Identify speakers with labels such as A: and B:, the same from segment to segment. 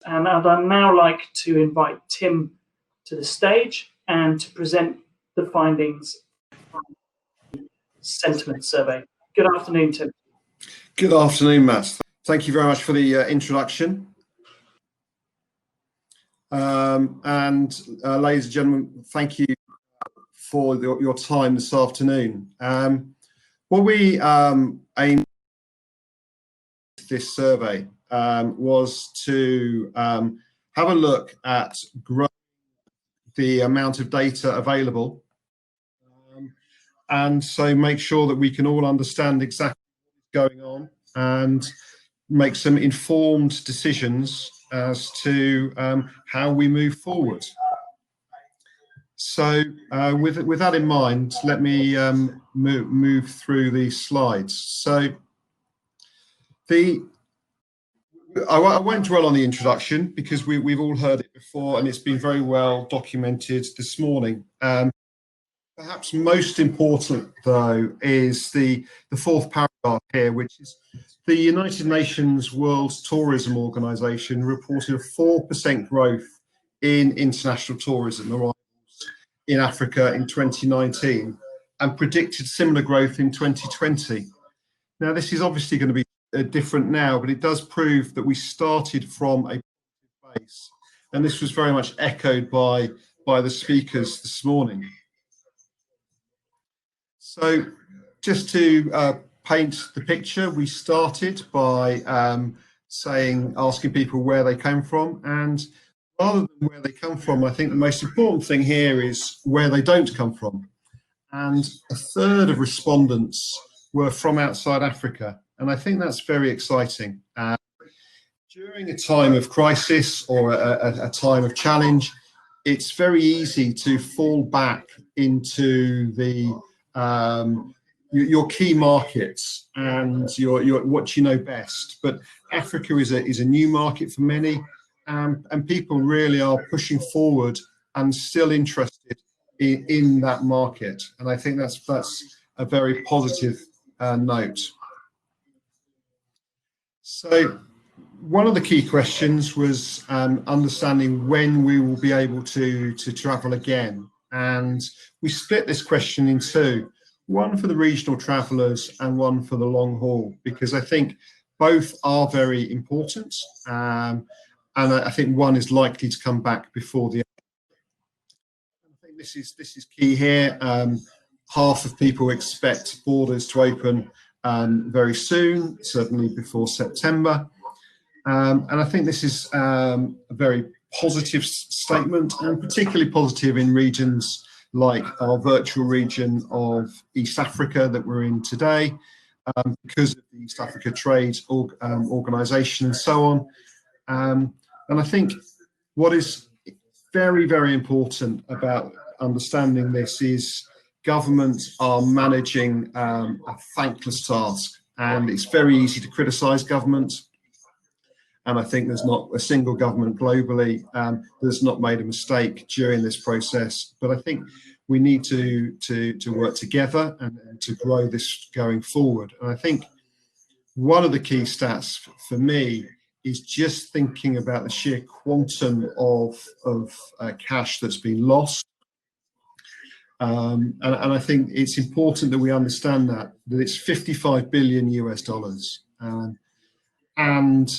A: And I'd now like to invite Tim to the stage and to present the findings from the sentiment survey. Good afternoon, Tim.
B: Good afternoon, Matt. Thank you very much for the introduction. Ladies and gentlemen, thank you for your time this afternoon. What we aimed this survey was to have a look at growing the amount of data available, and so make sure that we can all understand exactly what's going on and make some informed decisions as to how we move forward. So with that in mind, let me move through these slides. So I won't dwell on the introduction because we've all heard it before and it's been very well documented this morning. Perhaps most important, though, is the fourth paragraph here, which is the United Nations World Tourism Organization reported a 4% growth in international tourism arrivals in Africa in 2019 and predicted similar growth in 2020. Now, this is obviously going to be different now, but it does prove that we started from a base, and this was very much echoed by the speakers this morning. So just to paint the picture, we started by asking people where they came from, and rather than where they come from, I think the most important thing here is where they don't come from. And a third of respondents were from outside Africa, and I think that's very exciting. During a time of crisis or a time of challenge, it's very easy to fall back into your key markets and your what you know best. But Africa is a new market for many, and people really are pushing forward and still interested in that market. And I think that's a very positive note. So one of the key questions was understanding when we will be able to travel again. And we split this question in two, one for the regional travellers and one for the long haul, because I think both are very important. And I think one is likely to come back before the other. I think this is key here. Half of people expect borders to open very soon, certainly before September. And I think this is a very positive statement, and particularly positive in regions like our virtual region of East Africa that we're in today, because of the East Africa Trade Organization and so on. And I think what is very, very important about understanding this is governments are managing a thankless task, and it's very easy to criticize governments. And I think there's not a single government globally that's not made a mistake during this process. But I think we need to work together and to grow this going forward. And I think one of the key stats for me is just thinking about the sheer quantum of cash that's been lost. And I think it's important that we understand that it's 55 billion US dollars. And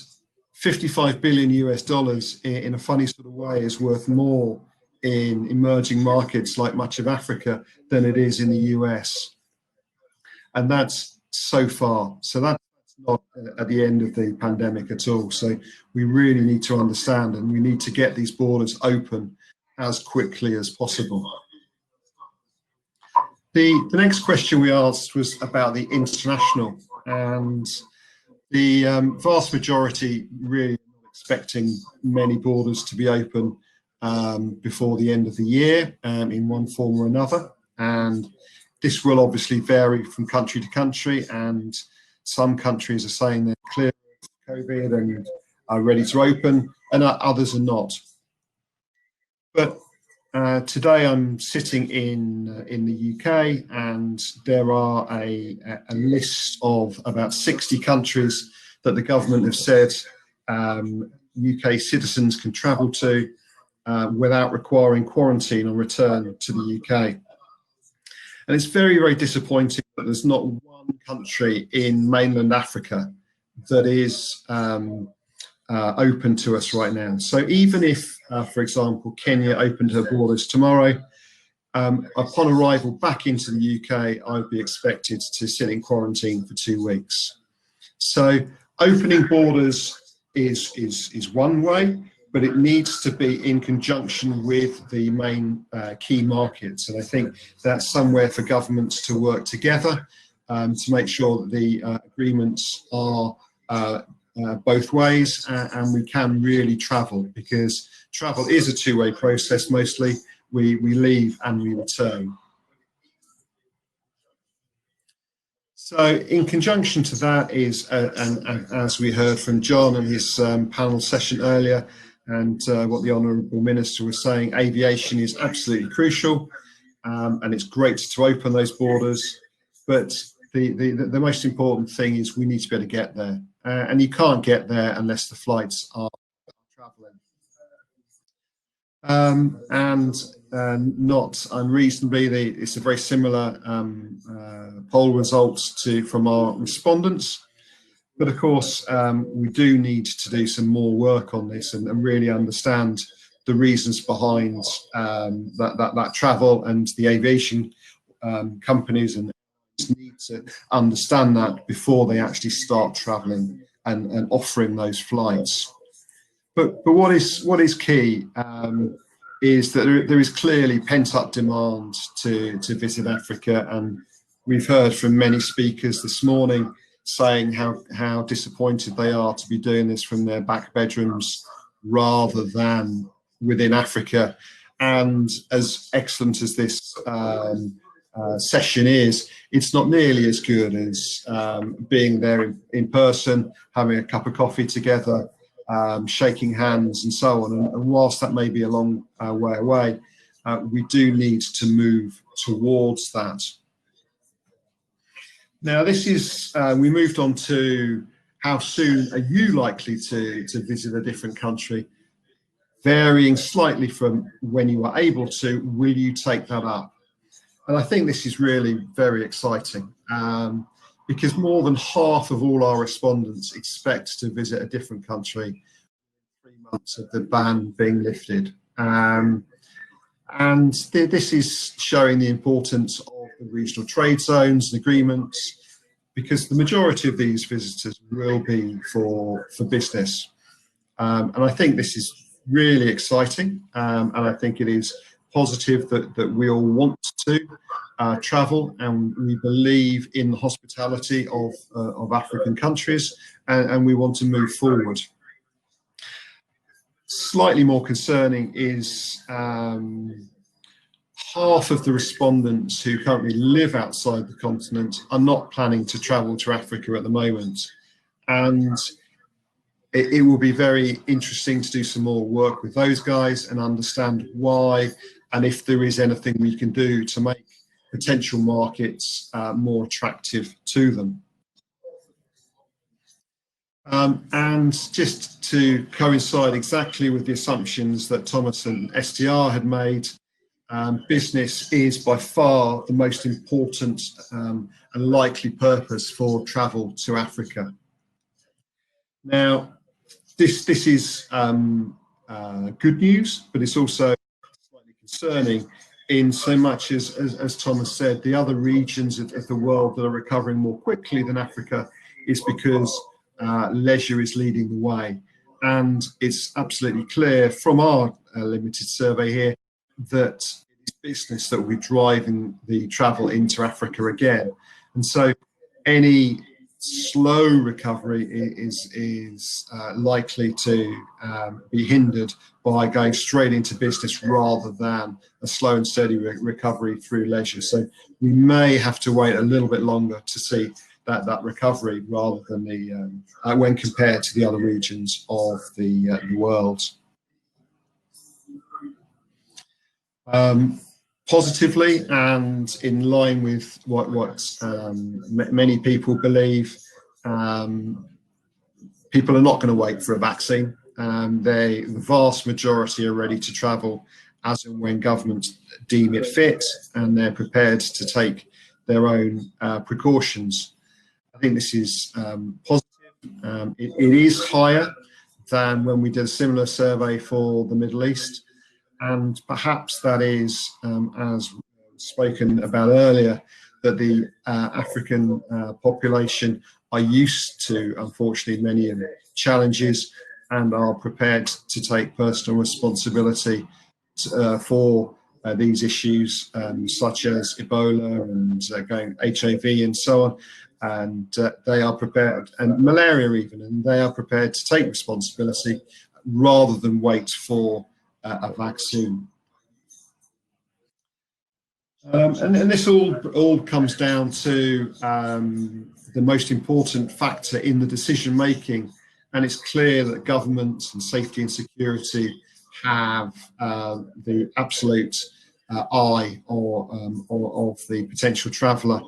B: 55 billion US dollars in a funny sort of way is worth more in emerging markets like much of Africa than it is in the US. And that's so far. So that's not at the end of the pandemic at all. So we really need to understand, and we need to get these borders open as quickly as possible. The next question we asked was about the international, and the vast majority really not expecting many borders to be open before the end of the year in one form or another. And this will obviously vary from country to country, and some countries are saying they're clear of COVID and are ready to open, and others are not. But today I'm sitting in the UK, and there are a list of about 60 countries that the government have said UK citizens can travel to without requiring quarantine on return to the UK. And it's very, very disappointing that there's not one country in mainland Africa that is open to us right now. So even if, for example, Kenya opened her borders tomorrow, upon arrival back into the UK, I'd be expected to sit in quarantine for 2 weeks. So opening borders is one way, but it needs to be in conjunction with the main key markets. And I think that's somewhere for governments to work together to make sure that the agreements are both ways, and we can really travel, because travel is a two-way process. Mostly we leave and we return. So in conjunction to that is, and as we heard from John and his panel session earlier, and what the Honourable Minister was saying, aviation is absolutely crucial, and it's great to open those borders. But the most important thing is we need to be able to get there, and you can't get there unless the flights are travelling. And not unreasonably, it's a very similar poll results from our respondents. But of course, we do need to do some more work on this and really understand the reasons behind that travel, and the aviation companies and need to understand that before they actually start traveling and offering those flights. But what is key is that there is clearly pent-up demand to visit Africa, and we've heard from many speakers this morning saying how disappointed they are to be doing this from their back bedrooms rather than within Africa. And as excellent as this session is, it's not nearly as good as being there in person, having a cup of coffee together, shaking hands and so on. And whilst that may be a long way away, we do need to move towards that. Now, this is, we moved on to how soon are you likely to visit a different country? Varying slightly from when you are able to, will you take that up? And I think this is really very exciting, because more than half of all our respondents expect to visit a different country 3 months of the ban being lifted. And this is showing the importance of the regional trade zones and agreements, because the majority of these visitors will be for business. And I think this is really exciting, and I think it is positive that we all want to travel, and we believe in the hospitality of African countries, and we want to move forward. Slightly more concerning is half of the respondents who currently live outside the continent are not planning to travel to Africa at the moment. And it will be very interesting to do some more work with those guys and understand why, and if there is anything we can do to make potential markets more attractive to them. And just to coincide exactly with the assumptions that Thomas and STR had made, business is by far the most important and likely purpose for travel to Africa. Now, this is good news, but it's also slightly concerning in so much as Thomas said, the other regions of the world that are recovering more quickly than Africa is because leisure is leading the way. And it's absolutely clear from our limited survey here that it's business that will be driving the travel into Africa again. And so any slow recovery is likely to be hindered by going straight into business rather than a slow and steady recovery through leisure. So we may have to wait a little bit longer to see that recovery rather than the when compared to the other regions of the world. Positively, and in line with what many people believe, people are not going to wait for a vaccine. the vast majority are ready to travel as and when governments deem it fit, and they're prepared to take their own precautions. I think this is positive. It is higher than when we did a similar survey for the Middle East, and perhaps that is, as spoken about earlier, that the African population are used to, unfortunately, many of the challenges and are prepared to take personal responsibility for these issues, such as Ebola and going HIV and so on. And they are prepared, and malaria even, and they are prepared to take responsibility rather than wait for a vaccine. And this all comes down to the most important factor in the decision making, and it's clear that governments and safety and security have the absolute eye of the potential traveller,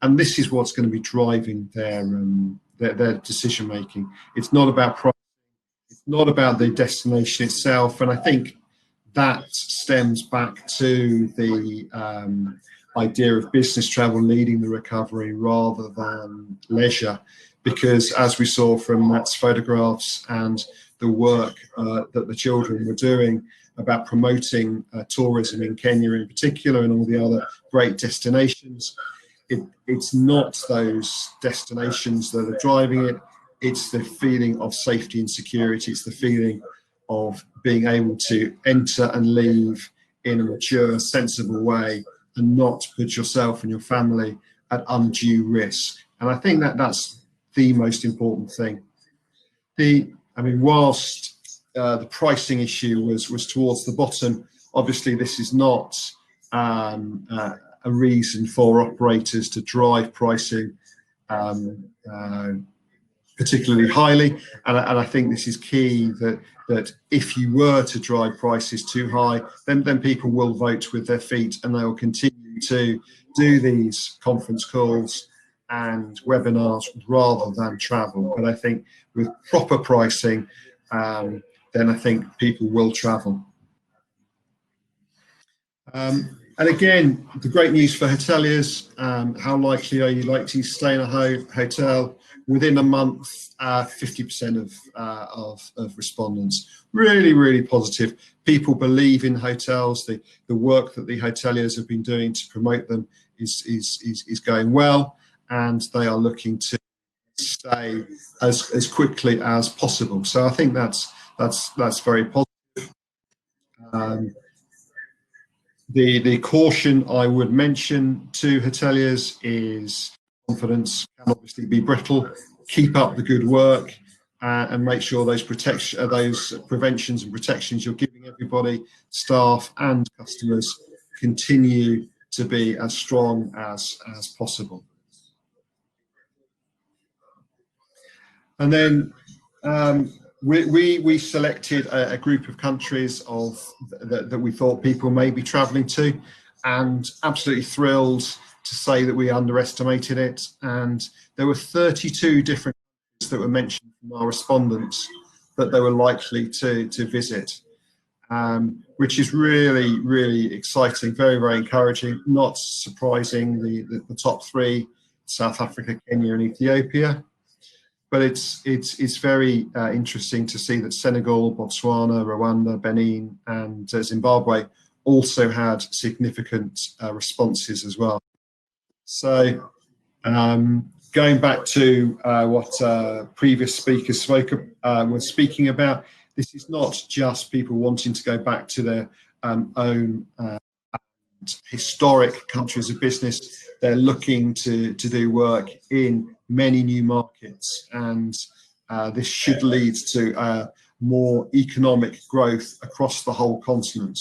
B: and this is what's going to be driving their decision making. It's not about price, it's not about the destination itself, and I think that stems back to the idea of business travel leading the recovery rather than leisure, because as we saw from Matt's photographs and the work that the children were doing about promoting tourism in Kenya in particular and all the other great destinations, it's not those destinations that are driving it, it's the feeling of safety and security, it's the feeling of being able to enter and leave in a mature, sensible way and not put yourself and your family at undue risk. And I think that that's the most important thing. Whilst the pricing issue was towards the bottom, obviously this is not a reason for operators to drive pricing particularly highly, and I think this is key, that if you were to drive prices too high, then people will vote with their feet and they will continue to do these conference calls and webinars rather than travel. But I think with proper pricing, then I think people will travel. And again, the great news for hoteliers, how likely are you likely to stay in a hotel? Within a month, 50% of respondents. Really, really positive. People believe in hotels. The work that the hoteliers have been doing to promote them is going well, and they are looking to stay as quickly as possible. So I think that's very positive. The caution I would mention to hoteliers is confidence can obviously be brittle. Keep up the good work and make sure those preventions and protections you're giving everybody, staff and customers, continue to be as strong as possible. And then we selected a group of countries that we thought people may be travelling to, and absolutely thrilled to say that we underestimated it. And there were 32 different countries that were mentioned from our respondents that they were likely to visit, which is really, really exciting, very, very encouraging. Not surprising, the top three, South Africa, Kenya and Ethiopia. But it's very interesting to see that Senegal, Botswana, Rwanda, Benin and Zimbabwe also had significant responses as well. So going back to what previous speakers were speaking about, this is not just people wanting to go back to their own historic countries of business. They're looking to do work in many new markets, and this should lead to more economic growth across the whole continent.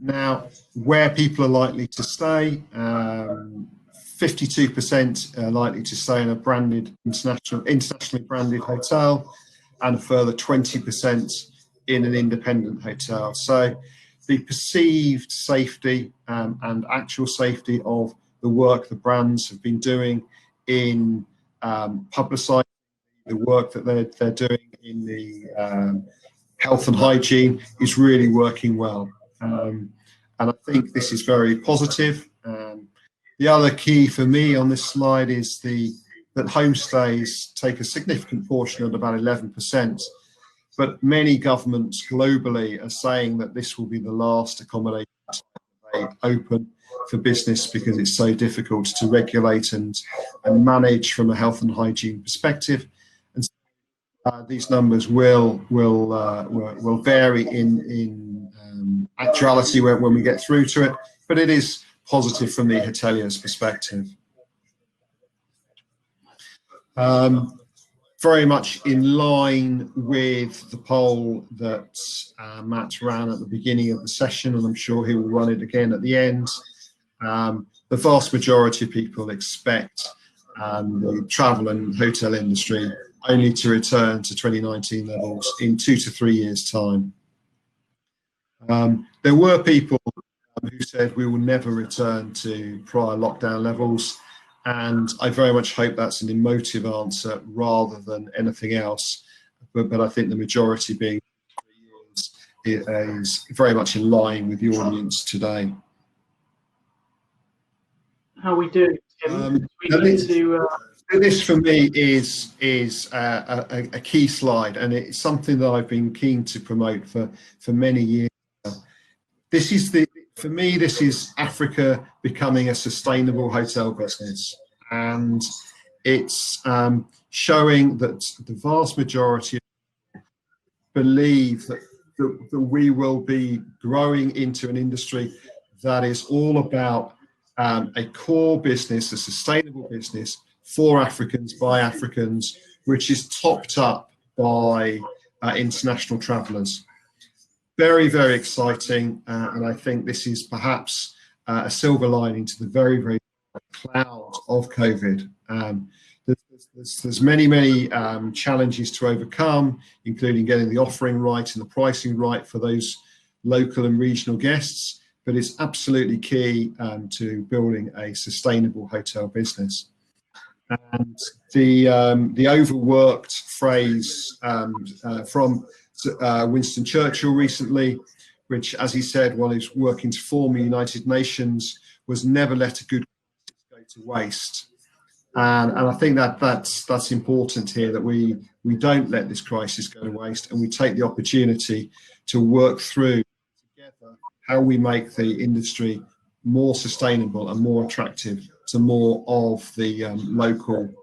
B: Now, where people are likely to stay, 52% are likely to stay in a branded, internationally branded hotel, and a further 20% in an independent hotel. So the perceived safety and actual safety of the work the brands have been doing in publicising the work that they're doing in the health and hygiene is really working well. And I think this is very positive. The other key for me on this slide is that homestays take a significant portion at about 11%, but many governments globally are saying that this will be the last accommodation they open for business because it's so difficult to regulate and manage from a health and hygiene perspective. And these numbers will vary in actuality when we get through to it, but it is positive from the hotelier's perspective. Very much in line with the poll that Matt ran at the beginning of the session, and I'm sure he will run it again at the end. The vast majority of people expect the travel and hotel industry only to return to 2019 levels in 2 to 3 years' time. There were people who said we will never return to prior lockdown levels, and I very much hope that's an emotive answer rather than anything else. But I think the majority being 3 years is very much in line with the audience today.
A: How we do, Tim?
B: This for me is a key slide, and it's something that I've been keen to promote for many years. For me, this is Africa becoming a sustainable hotel business, and it's showing that the vast majority believe that we will be growing into an industry that is all about a core business, a sustainable business for Africans, by Africans, which is topped up by international travellers. Very, very exciting, and I think this is perhaps a silver lining to the very, very cloud of COVID. There's many challenges to overcome, including getting the offering right and the pricing right for those local and regional guests, but it's absolutely key to building a sustainable hotel business. And the overworked phrase from Winston Churchill recently, which, as he said while he was working to form the United Nations, was never let a good crisis go to waste. And I think that's important here, that we don't let this crisis go to waste, and we take the opportunity to work through together how we make the industry more sustainable and more attractive to more of the local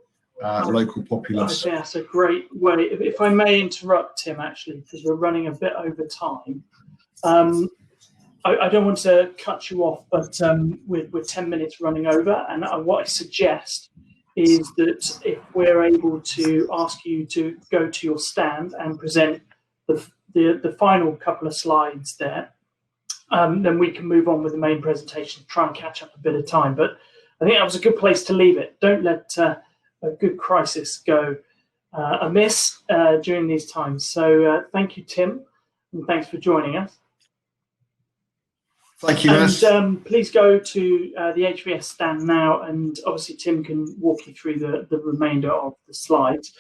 B: populace.
A: I think that's a great way. If I may interrupt, Tim, actually, because we're running a bit over time. I don't want to cut you off, but we're 10 minutes running over, and what I suggest is that if we're able to ask you to go to your stand and present the final couple of slides there, then we can move on with the main presentation, try and catch up a bit of time. But I think that was a good place to leave it. Don't let a good crisis go amiss during these times. So thank you, Tim, and thanks for joining us.
B: Thank you, Matt.
A: And please go to the HVS stand now, and obviously Tim can walk you through the remainder of the slides.